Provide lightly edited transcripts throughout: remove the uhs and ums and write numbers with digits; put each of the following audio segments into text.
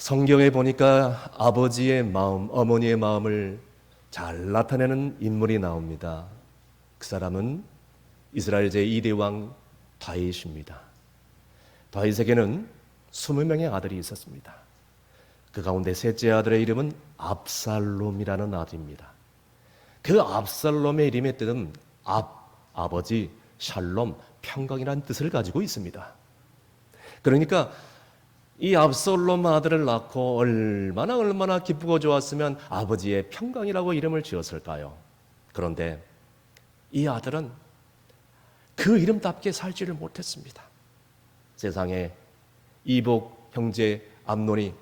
성경에 보니까 아버지의 마음, 어머니의 마음을 잘 나타내는 인물이 나옵니다. 그 사람은 이스라엘 제2대 왕 다윗입니다. 다윗에게는 20명의 아들이 있었습니다. 그 가운데 셋째 아들의 이름은 압살롬이라는 아들입니다. 그 압살롬의 이름의 뜻은 아버지, 샬롬, 평강이라는 뜻을 가지고 있습니다. 그러니까 이 압살롬 아들을 낳고 얼마나 기쁘고 좋았으면 아버지의 평강이라고 이름을 지었을까요? 그런데 이 아들은 그 이름답게 살지를 못했습니다. 세상에 이복 형제 암논이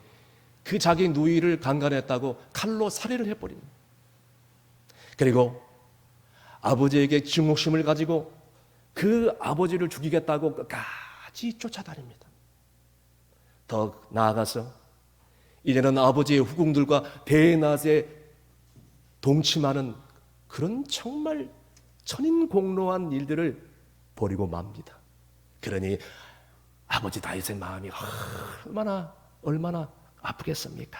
그 자기 누이를 강간했다고 칼로 살해를 해버립니다. 그리고 아버지에게 증오심을 가지고 그 아버지를 죽이겠다고 끝까지 쫓아다닙니다. 더 나아가서 이제는 아버지의 후궁들과 대낮에 동침하는 그런 정말 천인공노한 일들을 벌이고 맙니다. 그러니 아버지 다윗의 마음이 얼마나 아프겠습니까?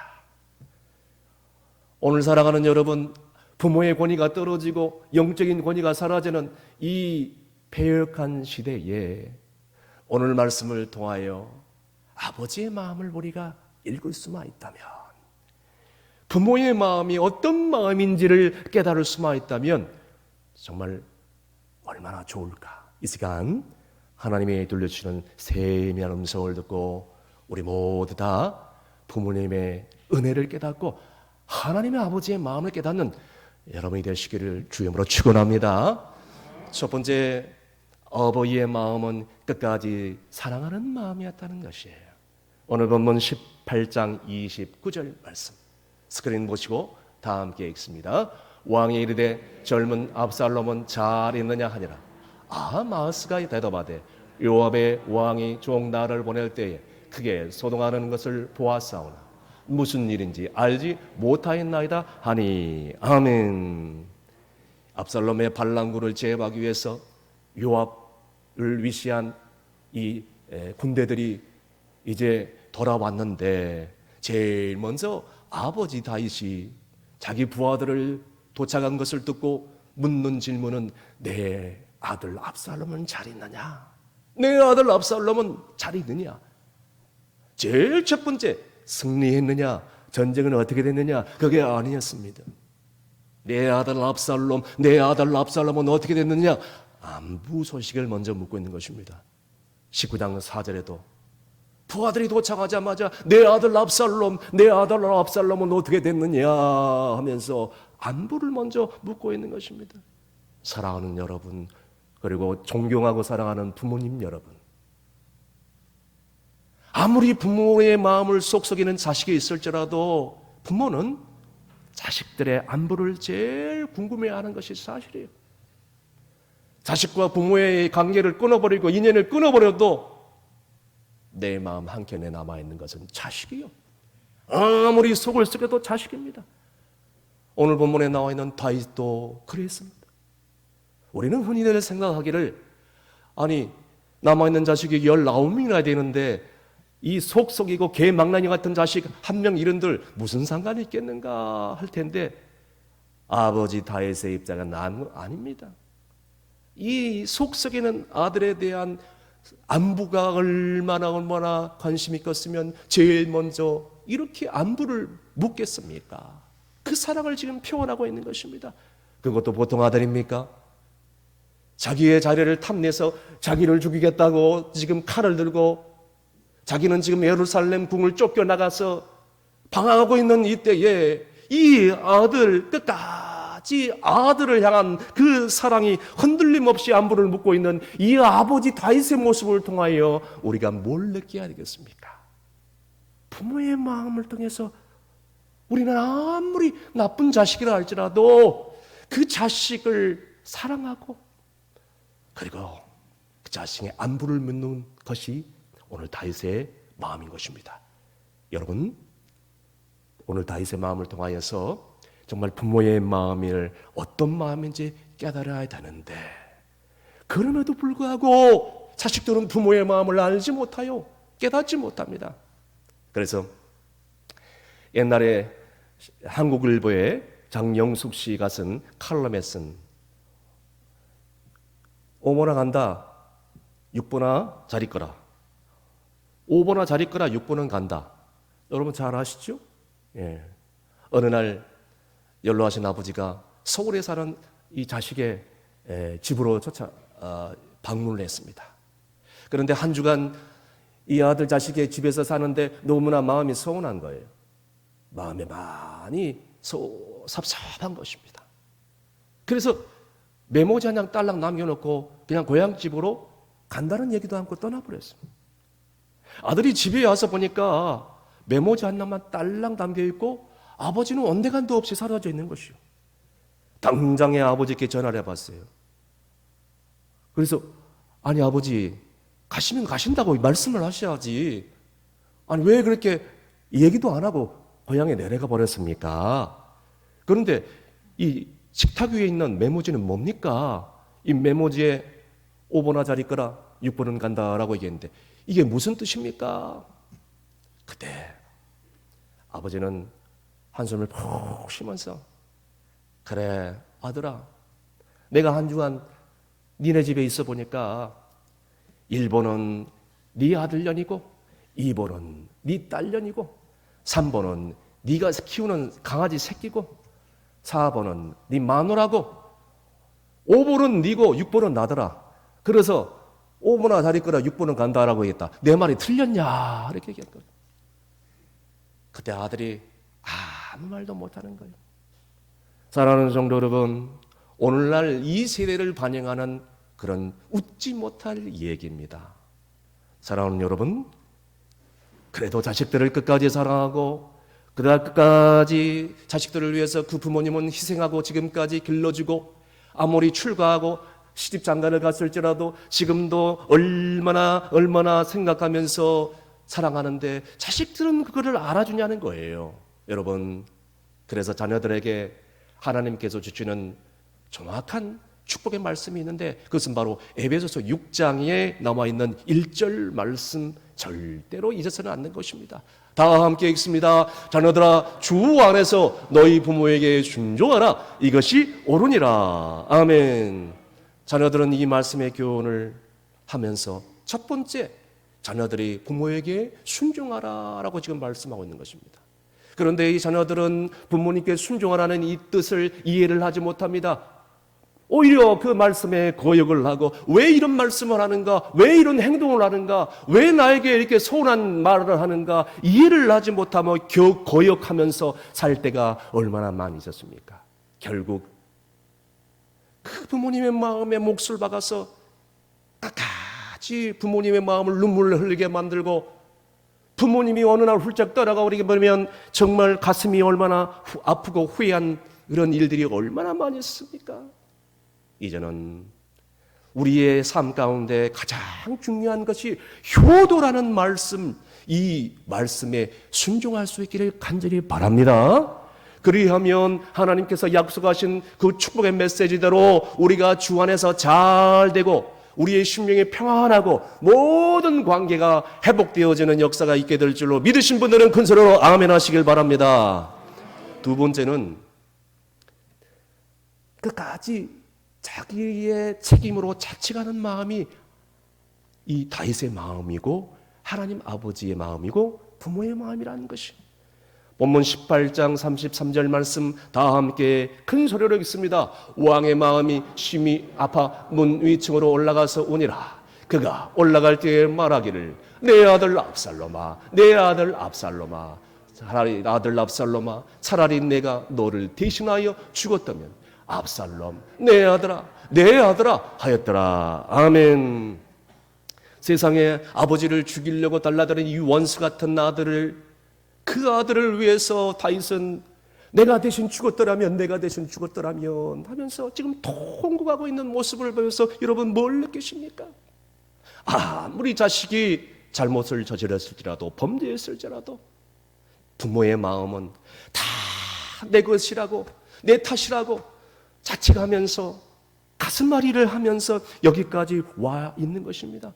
오늘 살아가는 여러분, 부모의 권위가 떨어지고 영적인 권위가 사라지는 이 패역한 시대에 오늘 말씀을 통하여 아버지의 마음을 우리가 읽을 수만 있다면, 부모의 마음이 어떤 마음인지를 깨달을 수만 있다면 정말 얼마나 좋을까. 이 시간 하나님이 들려주시는 세미한 음성을 듣고 우리 모두 다 부모님의 은혜를 깨닫고 하나님의 아버지의 마음을 깨닫는 여러분이 되시기를 주님으로 축원합니다. 첫 번째, 아버지의 마음은 끝까지 사랑하는 마음이었다는 것이에요. 오늘 본문 18장 29절 말씀 스크린 보시고 다 함께 읽습니다. 왕이 이르되 젊은 압살롬은 잘 있느냐 하니라. 마아스가 대답하되 요압의 왕이 종 나를 보낼 때에 크게 소동하는 것을 보았사오나 무슨 일인지 알지 못하였나이다 하니. 아멘. 압살롬의 반란군을 제압하기 위해서 요압을 위시한 이 군대들이 이제 돌아왔는데 제일 먼저 아버지 다윗이 자기 부하들을 도착한 것을 듣고 묻는 질문은 내 아들 압살롬은 잘 있느냐? 내 아들 압살롬은 잘 있느냐? 제일 첫 번째, 승리했느냐? 전쟁은 어떻게 됐느냐? 그게 아니었습니다. 내 아들 압살롬은 어떻게 됐느냐? 안부 소식을 먼저 묻고 있는 것입니다. 19장 4절에도 부하들이 도착하자마자 내 아들 압살롬은 어떻게 됐느냐 하면서 안부를 먼저 묻고 있는 것입니다. 사랑하는 여러분, 그리고 존경하고 사랑하는 부모님 여러분, 아무리 부모의 마음을 속썩이는 자식이 있을지라도 부모는 자식들의 안부를 제일 궁금해하는 것이 사실이에요. 자식과 부모의 관계를 끊어버리고 인연을 끊어버려도 내 마음 한켠에 남아있는 것은 자식이요. 아무리 속을 썩여도 자식입니다. 오늘 본문에 나와 있는 다윗도 그랬습니다. 우리는 흔히들 생각하기를, 아니 남아있는 자식이 19명이나 되는데 이 속썩이고 개망나니 같은 자식 한 명 이른들 무슨 상관이 있겠는가 할 텐데, 아버지 다윗의 입장은 아닙니다. 이 속썩이는 아들에 대한 안부가 얼마나 관심이 컸으면 제일 먼저 이렇게 안부를 묻겠습니까? 그 사랑을 지금 표현하고 있는 것입니다. 그것도 보통 아들입니까? 자기의 자리를 탐내서 자기를 죽이겠다고 지금 칼을 들고 자기는 지금 예루살렘 궁을 쫓겨나가서 방황하고 있는 이때에 이 아들, 끝까지 아들을 향한 그 사랑이 흔들림 없이 안부를 묻고 있는 이 아버지 다윗의 모습을 통하여 우리가 뭘 느껴야 되겠습니까? 부모의 마음을 통해서 우리는 아무리 나쁜 자식이라 할지라도 그 자식을 사랑하고 그리고 그 자식의 안부를 묻는 것이 오늘 다윗의 마음인 것입니다. 여러분, 오늘 다윗의 마음을 통하여서 정말 부모의 마음을 어떤 마음인지 깨달아야 되는데, 그럼에도 불구하고 자식들은 부모의 마음을 알지 못하여 깨닫지 못합니다. 그래서 옛날에 한국일보에 장영숙 씨가 쓴 칼럼에 쓴 오보나 간다, 6보나 잘 있거라. 5보나 잘 있거라, 6보는 간다. 여러분 잘 아시죠? 예. 어느 날 연로하신 아버지가 서울에 사는 이 자식의 집으로 방문을 했습니다. 그런데 한 주간 이 아들 자식의 집에서 사는데 너무나 마음이 서운한 거예요. 마음에 많이 섭섭한 것입니다. 그래서 메모지 한 장 딸랑 남겨놓고 그냥 고향집으로 간다는 얘기도 않고 떠나버렸습니다. 아들이 집에 와서 보니까 메모지 한 장만 딸랑 담겨있고 아버지는 온데간도 없이 사라져 있는 것이요. 당장에 아버지께 전화를 해봤어요. 그래서 아니 아버지 가시면 가신다고 말씀을 하셔야지. 아니 왜 그렇게 얘기도 안 하고 고향에 내려가 버렸습니까? 그런데 이 식탁 위에 있는 메모지는 뭡니까? 이 메모지에 5보나 잘 있거라 6보는 간다라고 얘기했는데 이게 무슨 뜻입니까? 그때 아버지는 한숨을 푹 쉬면서 그래 아들아 내가 한 주간 니네 집에 있어 보니까 1번은 네 아들년이고 2번은 네 딸년이고 3번은 네가 키우는 강아지 새끼고 4번은 네 마누라고 5번은 네고 6번은 나더라. 그래서 5번아 잘 있거라 6번은 간다라고 했다. 내 말이 틀렸냐 이렇게 얘기했거든. 그때 아들이 아무 말도 못하는 거예요. 사랑하는 성도 여러분, 오늘날 이 세대를 반영하는 그런 웃지 못할 얘기입니다. 사랑하는 여러분, 그래도 자식들을 끝까지 사랑하고 그러다 끝까지 자식들을 위해서 그 부모님은 희생하고 지금까지 길러주고 아무리 출가하고 시집 장가를 갔을지라도 지금도 얼마나 생각하면서 사랑하는데 자식들은 그거를 알아주냐는 거예요. 여러분, 그래서 자녀들에게 하나님께서 주시는 정확한 축복의 말씀이 있는데 그것은 바로 에베소서 6장에 남아있는 1절 말씀 절대로 잊어서는 않는 것입니다. 다 함께 읽습니다. 자녀들아 주 안에서 너희 부모에게 순종하라. 이것이 옳으니라. 아멘. 자녀들은 이 말씀의 교훈을 하면서 첫 번째 자녀들이 부모에게 순종하라라고 지금 말씀하고 있는 것입니다. 그런데 이 자녀들은 부모님께 순종하라는 이 뜻을 이해를 하지 못합니다. 오히려 그 말씀에 거역을 하고 왜 이런 말씀을 하는가? 왜 이런 행동을 하는가? 왜 나에게 이렇게 서운한 말을 하는가? 이해를 하지 못하며 거역하면서 살 때가 얼마나 많이 있었습니까? 결국 그 부모님의 마음에 몫을 박아서 끝까지 부모님의 마음을 눈물을 흘리게 만들고 부모님이 어느 날 훌쩍 떠나가 버리게 되면 정말 가슴이 얼마나 아프고 후회한 그런 일들이 얼마나 많이 있습니까? 이제는 우리의 삶 가운데 가장 중요한 것이 효도라는 말씀, 이 말씀에 순종할 수 있기를 간절히 바랍니다. 그리하면 하나님께서 약속하신 그 축복의 메시지대로 우리가 주 안에서 잘 되고 우리의 심령이 평안하고 모든 관계가 회복되어지는 역사가 있게 될 줄로 믿으신 분들은 큰 소리로 아멘 하시길 바랍니다. 두 번째는 끝까지 자기의 책임으로 자책하는 마음이 이 다윗의 마음이고 하나님 아버지의 마음이고 부모의 마음이라는 것이 본문 18장 33절 말씀 다 함께 큰 소리로 읽습니다. 왕의 마음이 심히 아파 문 위층으로 올라가서 오니라. 그가 올라갈 때에 말하기를 내 아들 압살롬아 내 아들 압살롬아 차라리 아들 압살롬아 차라리 내가 너를 대신하여 죽었다면 압살롬 내 아들아 하였더라. 아멘. 세상에 아버지를 죽이려고 달라드는 이 원수 같은 아들을 그 아들을 위해서 다윗은 내가 대신 죽었더라면 하면서 지금 통곡하고 있는 모습을 보면서 여러분 뭘 느끼십니까? 아무리 자식이 잘못을 저질렀을지라도 범죄했을지라도 부모의 마음은 다 내 것이라고 내 탓이라고 자책하면서 가슴앓이를 하면서 여기까지 와 있는 것입니다.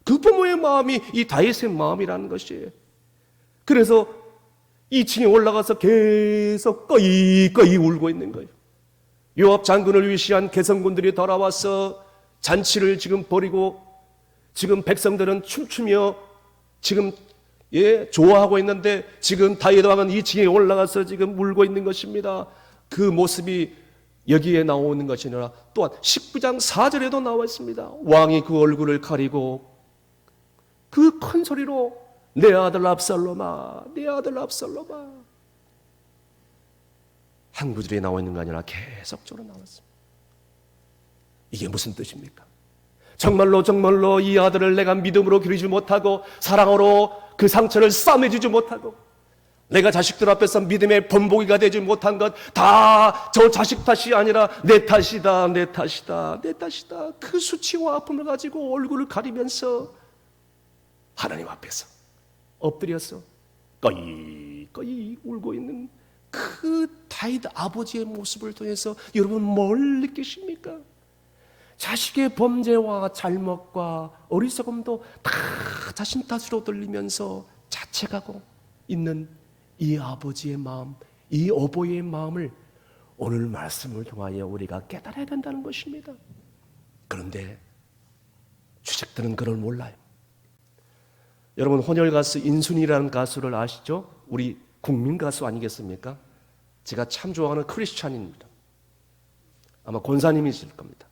그 부모의 마음이 이 다윗의 마음이라는 것이에요. 그래서 2층에 올라가서 계속 꺼이꺼이 울고 있는 거예요. 요압 장군을 위시한 개성군들이 돌아와서 잔치를 지금 벌이고 지금 백성들은 춤추며 지금 좋아하고 있는데 지금 다윗 왕은 2층에 올라가서 지금 울고 있는 것입니다. 그 모습이 여기에 나오는 것이 아니라 또한 19장 4절에도 나와 있습니다. 왕이 그 얼굴을 가리고 그 큰 소리로 내 아들 압살롬아, 내 아들 압살롬아. 한 구절에 나와 있는 게 아니라 계속적으로 나왔습니다. 이게 무슨 뜻입니까? 정말로 정말로 이 아들을 내가 믿음으로 기르지 못하고 사랑으로 그 상처를 싸매주지 못하고 내가 자식들 앞에서 믿음의 본보기가 되지 못한 것 다 저 자식 탓이 아니라 내 탓이다, 내 탓이다, 내 탓이다. 그 수치와 아픔을 가지고 얼굴을 가리면서 하나님 앞에서 엎드려서 꺼이 울고 있는 그 다윗 아버지의 모습을 통해서 여러분 뭘 느끼십니까? 자식의 범죄와 잘못과 어리석음도 다 자신 탓으로 들리면서 자책하고 있는 이 아버지의 마음, 이 어버이의 마음을 오늘 말씀을 통하여 우리가 깨달아야 된다는 것입니다. 그런데 주식들은 그걸 몰라요. 여러분 혼혈 가수 인순이라는 가수를 아시죠? 우리 국민 가수 아니겠습니까? 제가 참 좋아하는 크리스찬입니다. 아마 권사님이실 겁니다.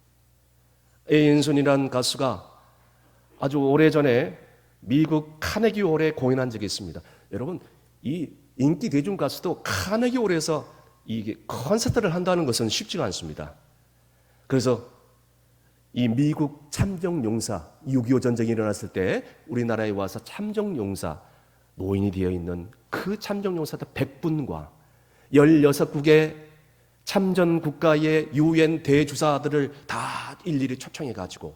인순이라는 가수가 아주 오래전에 미국 카네기 홀에 공연한 적이 있습니다. 여러분 이 인기 대중 가수도 카네기 홀에서 이게 콘서트를 한다는 것은 쉽지가 않습니다. 그래서 이 미국 참정용사 6.25 전쟁이 일어났을 때 우리나라에 와서 참정용사 노인이 되어 있는 그 참정용사들 100분과 16국의 참전 국가의 유엔 대주사들을 다 일일이 초청해 가지고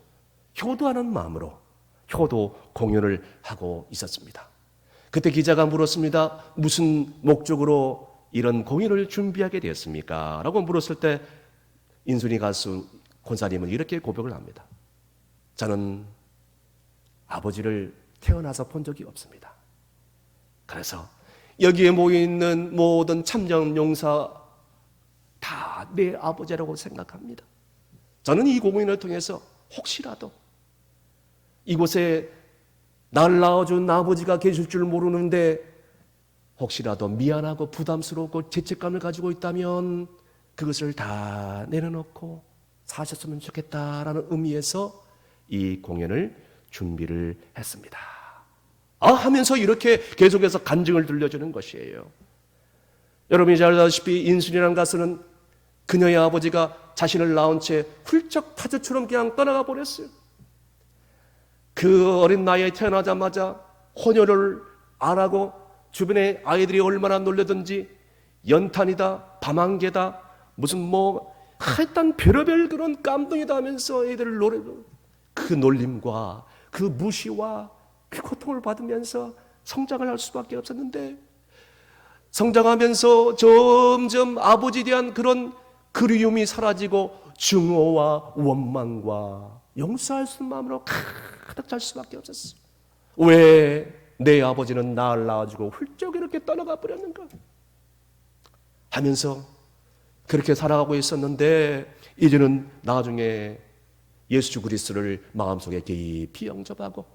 효도하는 마음으로 효도 공연을 하고 있었습니다. 그때 기자가 물었습니다. 무슨 목적으로 이런 공연을 준비하게 되었습니까? 라고 물었을 때 인순이 가수 권사님은 이렇게 고백을 합니다. 저는 아버지를 태어나서 본 적이 없습니다. 그래서 여기에 모여있는 모든 참전용사 다 내 아버지라고 생각합니다. 저는 이 공연을 통해서 혹시라도 이곳에 날 낳아준 아버지가 계실 줄 모르는데 혹시라도 미안하고 부담스럽고 죄책감을 가지고 있다면 그것을 다 내려놓고 사셨으면 좋겠다라는 의미에서 이 공연을 준비를 했습니다. 하면서 이렇게 계속해서 간증을 들려주는 것이에요. 여러분이 잘 아시다시피 인순이라는 가수는 그녀의 아버지가 자신을 낳은 채 훌쩍 파주처럼 그냥 떠나가 버렸어요. 그 어린 나이에 태어나자마자 혼혈을 안 하고 주변에 아이들이 얼마나 놀라든지 연탄이다, 밤안개다, 무슨 하여튼 별의별 그런 깜동이다 하면서 애들을 그 놀림과 그 무시와 그 고통을 받으면서 성장을 할 수밖에 없었는데 성장하면서 점점 아버지에 대한 그런 그리움이 사라지고 증오와 원망과 용서할 수 없는 마음으로 가득 찰 수밖에 없었어. 왜 내 아버지는 나를 낳아주고 훌쩍 이렇게 떠나가 버렸는가 하면서 그렇게 살아가고 있었는데 이제는 나중에 예수 그리스도를 마음속에 깊이 영접하고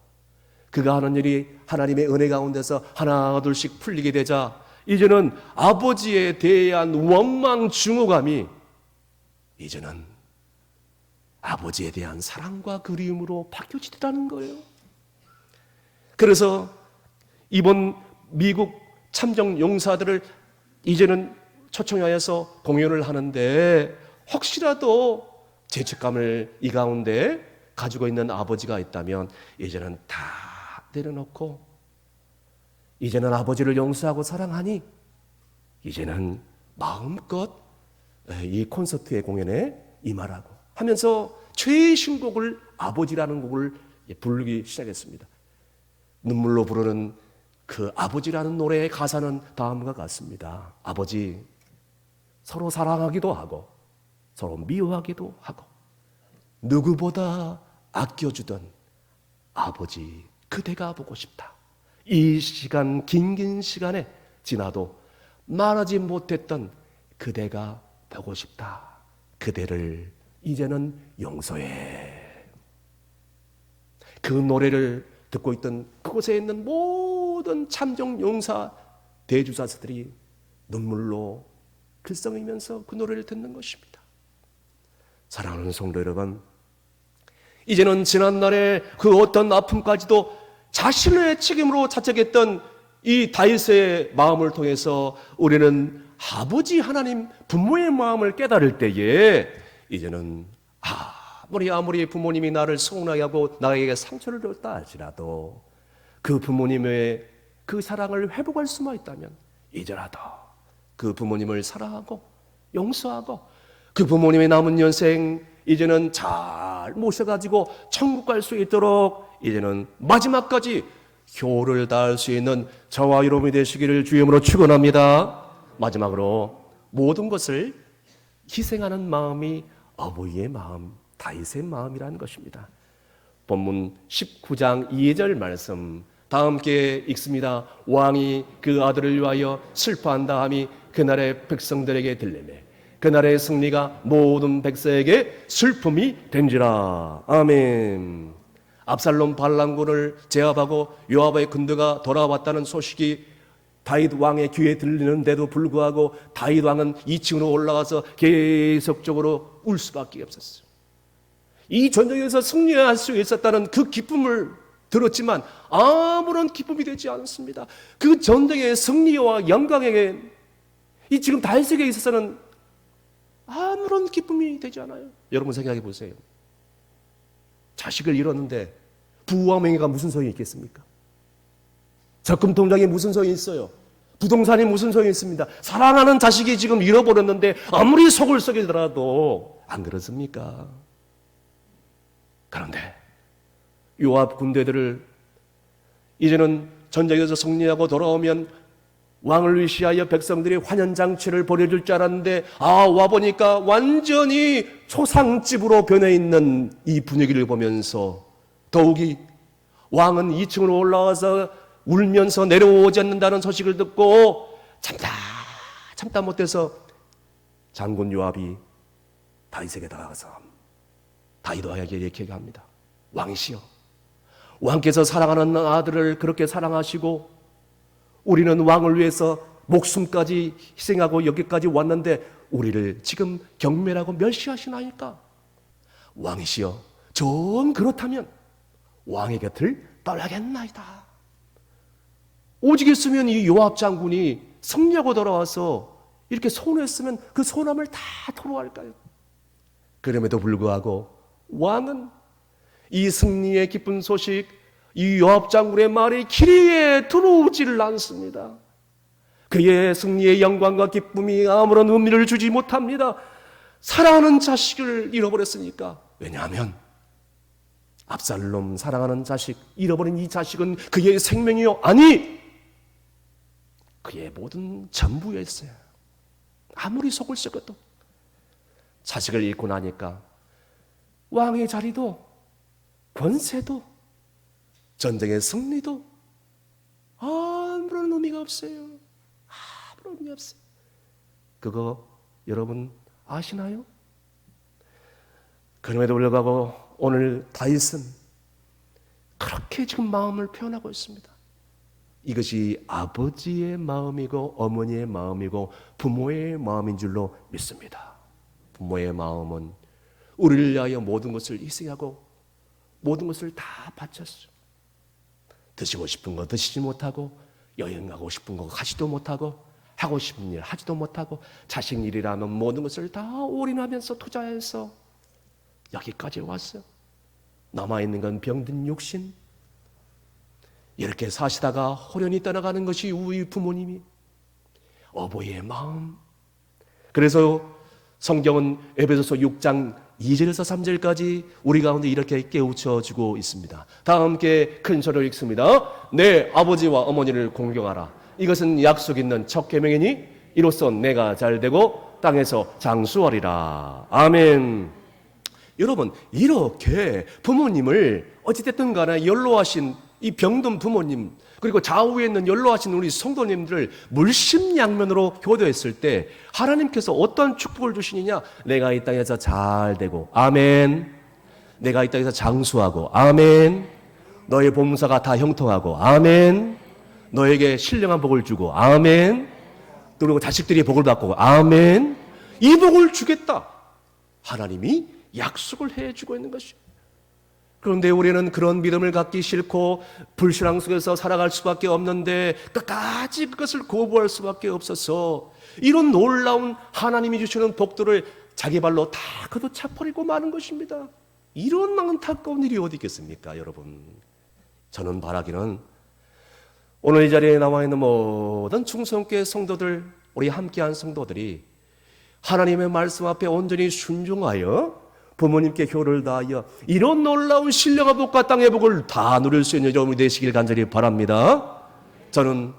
그가 하는 일이 하나님의 은혜 가운데서 하나 둘씩 풀리게 되자 이제는 아버지에 대한 원망 증오감이 이제는 아버지에 대한 사랑과 그리움으로 바뀌어지더라는 거예요. 그래서 이번 미국 참정 용사들을 이제는 초청하여서 공연을 하는데 혹시라도 죄책감을 이 가운데 가지고 있는 아버지가 있다면 이제는 다 내려놓고 이제는 아버지를 용서하고 사랑하니 이제는 마음껏 이 콘서트의 공연에 임하라고 하면서 최신곡을 아버지라는 곡을 부르기 시작했습니다. 눈물로 부르는 그 아버지라는 노래의 가사는 다음과 같습니다. 아버지, 서로 사랑하기도 하고 서로 미워하기도 하고 누구보다 아껴주던 아버지 그대가 보고 싶다. 이 시간 긴 시간에 지나도 말하지 못했던 그대가 보고 싶다. 그대를 이제는 용서해. 그 노래를 듣고 있던 그곳에 있는 모든 참정 용사 대주사들이 눈물로 글썽이면서 그 노래를 듣는 것입니다. 사랑하는 성도 여러분, 이제는 지난날의 그 어떤 아픔까지도 자신의 책임으로 자책했던 이 다윗의 마음을 통해서 우리는 아버지 하나님 부모의 마음을 깨달을 때에 이제는 아무리 부모님이 나를 서운하게 하고 나에게 상처를 줬다 할지라도 그 부모님의 그 사랑을 회복할 수만 있다면 이제라도 그 부모님을 사랑하고 용서하고 그 부모님의 남은 연생 이제는 잘 모셔가지고 천국 갈 수 있도록 이제는 마지막까지 효를 다할 수 있는 저와 여러분이 되시기를 주님으로 축원합니다. 마지막으로 모든 것을 희생하는 마음이 어버이의 마음, 다윗의 마음이라는 것입니다. 본문 19장 2절 말씀 다 함께 읽습니다. 왕이 그 아들을 위하여 슬퍼한 다음이 그날의 백성들에게 들리매 그날의 승리가 모든 백성에게 슬픔이 된지라. 아멘. 압살롬 반란군을 제압하고 요압의 군대가 돌아왔다는 소식이 다윗 왕의 귀에 들리는데도 불구하고 다윗 왕은 2층으로 올라가서 계속적으로 울 수밖에 없었어요. 이 전쟁에서 승리할 수 있었다는 그 기쁨을 들었지만 아무런 기쁨이 되지 않습니다. 그 전쟁의 승리와 영광에게 이 지금 다윗에게 있어서는 아무런 기쁨이 되지 않아요. 여러분 생각해 보세요. 자식을 잃었는데 부와 명예가 무슨 소용이 있겠습니까? 적금 통장에 무슨 소용이 있어요? 부동산이 무슨 소용이 있습니다? 사랑하는 자식이 지금 잃어버렸는데 아무리 속을 썩이더라도 안 그렇습니까? 그런데 요압 군대들을 이제는 전쟁에서 승리하고 돌아오면 왕을 위시하여 백성들이 환연장치를 벌여줄 줄 알았는데 와보니까 완전히 초상집으로 변해 있는 이 분위기를 보면서 더욱이 왕은 2층으로 올라와서 울면서 내려오지 않는다는 소식을 듣고 참다 못해서 장군 요압이 다윗에게 다가가서 다윗 왕에게 이렇게 합니다. 왕이시여, 왕께서 사랑하는 아들을 그렇게 사랑하시고 우리는 왕을 위해서 목숨까지 희생하고 여기까지 왔는데 우리를 지금 경멸하고 멸시하시나이까? 왕이시여, 정 그렇다면 왕의 곁을 떠나겠나이다. 오직 있으면 이 요압 장군이 승리하고 돌아와서 이렇게 서운했으면 그 서운함을 다 토로할까요? 그럼에도 불구하고 왕은 이 승리의 기쁜 소식, 이 요압 장군의 말이 귀에 들어오지를 않습니다. 그의 승리의 영광과 기쁨이 아무런 의미를 주지 못합니다. 사랑하는 자식을 잃어버렸으니까. 왜냐하면 압살롬 사랑하는 자식, 잃어버린 이 자식은 그의 생명이요, 아니 그의 모든 전부였어요. 아무리 속을 썩어도 자식을 잃고 나니까 왕의 자리도 권세도 전쟁의 승리도 아무런 의미가 없어요. 아무런 의미 없어요. 그거 여러분 아시나요? 그럼에도 불구하고 오늘 다윗은 그렇게 지금 마음을 표현하고 있습니다. 이것이 아버지의 마음이고 어머니의 마음이고 부모의 마음인 줄로 믿습니다. 부모의 마음은 우리를 위하여 모든 것을 희생하고 모든 것을 다 바쳤어요. 드시고 싶은 거 드시지 못하고 여행 가고 싶은 거 가지도 못하고 하고 싶은 일 하지도 못하고 자식 일이라면 모든 것을 다 올인하면서 투자해서 여기까지 왔어요. 남아있는 건 병든 육신. 이렇게 사시다가 호련히 떠나가는 것이 우리 부모님이 어버이의 마음. 그래서 성경은 에베소서 6장 2절에서 3절까지 우리 가운데 이렇게 깨우쳐주고 있습니다. 다 함께 큰 소리로 읽습니다. 내 아버지와 어머니를 공경하라. 이것은 약속 있는 첫 계명이니 이로써 내가 잘되고 땅에서 장수하리라. 아멘. 여러분, 이렇게 부모님을 어찌됐든 간에 연로하신 이 병든 부모님, 그리고 좌우에 있는 연로하신 우리 성도님들을 물심양면으로 효도했을 때 하나님께서 어떤 축복을 주시느냐? 내가 이 땅에서 잘 되고, 아멘. 내가 이 땅에서 장수하고, 아멘. 너의 봉사가 다 형통하고, 아멘. 너에게 신령한 복을 주고, 아멘. 그리고 자식들이 복을 받고, 아멘. 이 복을 주겠다. 하나님이 약속을 해주고 있는 것이죠. 그런데 우리는 그런 믿음을 갖기 싫고 불신앙 속에서 살아갈 수밖에 없는데 끝까지 그것을 거부할 수밖에 없어서 이런 놀라운 하나님이 주시는 복들을 자기 발로 다 걷어차버리고 마는 것입니다. 이런 안타까운 일이 어디 있겠습니까, 여러분? 저는 바라기는 오늘 이 자리에 나와 있는 모든 충성교회 성도들, 우리 함께한 성도들이 하나님의 말씀 앞에 온전히 순종하여 부모님께 효를 다하여 이런 놀라운 신령한 복과 땅의 복을 다 누릴 수 있는 여러분이 되시길 간절히 바랍니다. 저는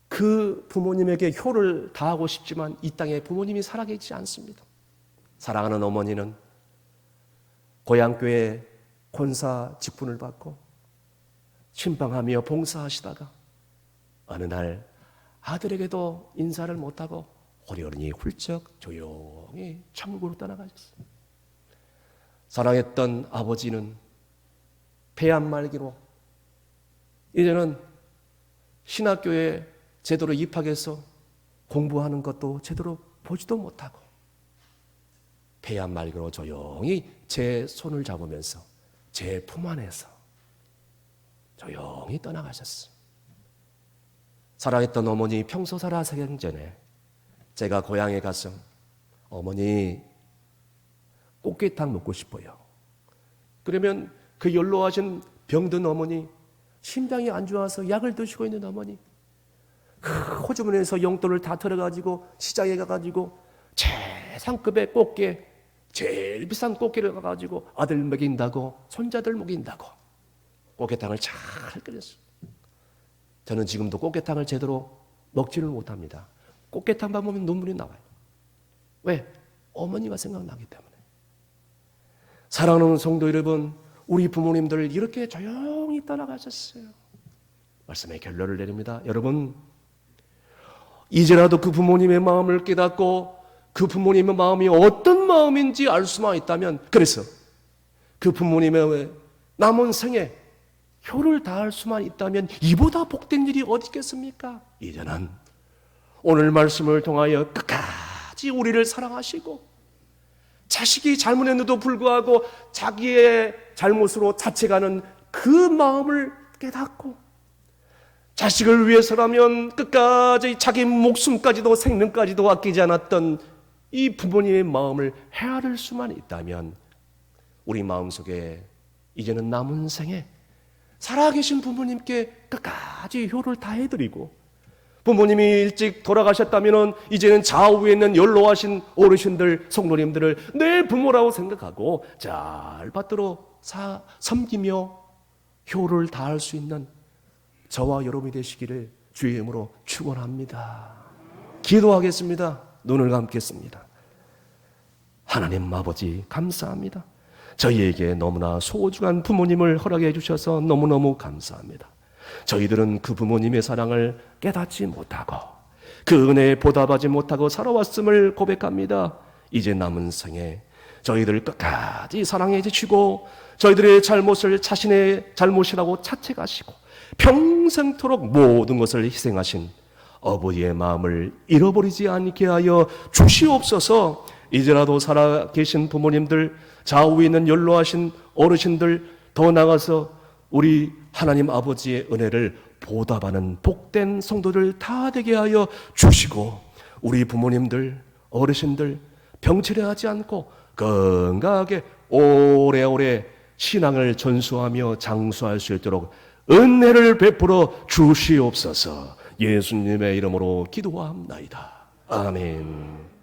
그 부모님에게 효를 다하고 싶지만 이 땅에 부모님이 살아계시지 않습니다. 사랑하는 어머니는 고향교회 권사 직분을 받고 신방하며 봉사하시다가 어느 날 아들에게도 인사를 못하고 호련히 훌쩍 조용히 천국으로 떠나가셨어요. 사랑했던 아버지는 폐암 말기로 이제는 신학교에 제대로 입학해서 공부하는 것도 제대로 보지도 못하고 폐암 말기로 조용히 제 손을 잡으면서 제 품 안에서 조용히 떠나가셨어요. 사랑했던 어머니 평소 살아가기 전에 제가 고향에 가서 어머니 꽃게탕 먹고 싶어요. 그러면 그 연로하신 병든 어머니, 심장이 안 좋아서 약을 드시고 있는 어머니, 그 호주머니에서 용돈을 다 털어가지고 시장에 가가지고 최상급의 꽃게, 제일 비싼 꽃게를 가가지고 아들 먹인다고 손자들 먹인다고 꽃게탕을 잘 끓였어요. 저는 지금도 꽃게탕을 제대로 먹지를 못합니다. 꽃게탕만 보면 눈물이 나와요. 왜? 어머니가 생각나기 때문에. 사랑하는 성도 여러분, 우리 부모님들 이렇게 조용히 떠나가셨어요. 말씀의 결론을 내립니다. 여러분, 이제라도 그 부모님의 마음을 깨닫고 그 부모님의 마음이 어떤 마음인지 알 수만 있다면, 그래서 그 부모님의 남은 생에 효를 다할 수만 있다면 이보다 복된 일이 어디 있겠습니까? 이제는 오늘 말씀을 통하여 끝까지 우리를 사랑하시고 자식이 잘못했는데도 불구하고 자기의 잘못으로 자책하는 그 마음을 깨닫고 자식을 위해서라면 끝까지 자기 목숨까지도 생명까지도 아끼지 않았던 이 부모님의 마음을 헤아릴 수만 있다면 우리 마음속에 이제는 남은 생에 살아계신 부모님께 끝까지 효를 다해드리고 부모님이 일찍 돌아가셨다면 이제는 좌우에 있는 연로하신 어르신들, 성도님들을 내 부모라고 생각하고 잘 받들어 섬기며 효를 다할 수 있는 저와 여러분이 되시기를 주의 이름으로 축원합니다. 기도하겠습니다. 눈을 감겠습니다. 하나님 아버지 감사합니다. 저희에게 너무나 소중한 부모님을 허락해 주셔서 너무너무 감사합니다. 저희들은 그 부모님의 사랑을 깨닫지 못하고 그 은혜에 보답하지 못하고 살아왔음을 고백합니다. 이제 남은 생에 저희들 끝까지 사랑해 주시고 저희들의 잘못을 자신의 잘못이라고 자책하시고 평생토록 모든 것을 희생하신 아버지의 마음을 잃어버리지 않게 하여 주시옵소서. 이제라도 살아계신 부모님들, 좌우에 있는 연로하신 어르신들, 더 나아가서 우리 하나님 아버지의 은혜를 보답하는 복된 성도들 다 되게 하여 주시고 우리 부모님들, 어르신들 병치레하지 않고 건강하게 오래오래 신앙을 전수하며 장수할 수 있도록 은혜를 베풀어 주시옵소서. 예수님의 이름으로 기도합나이다. 아멘.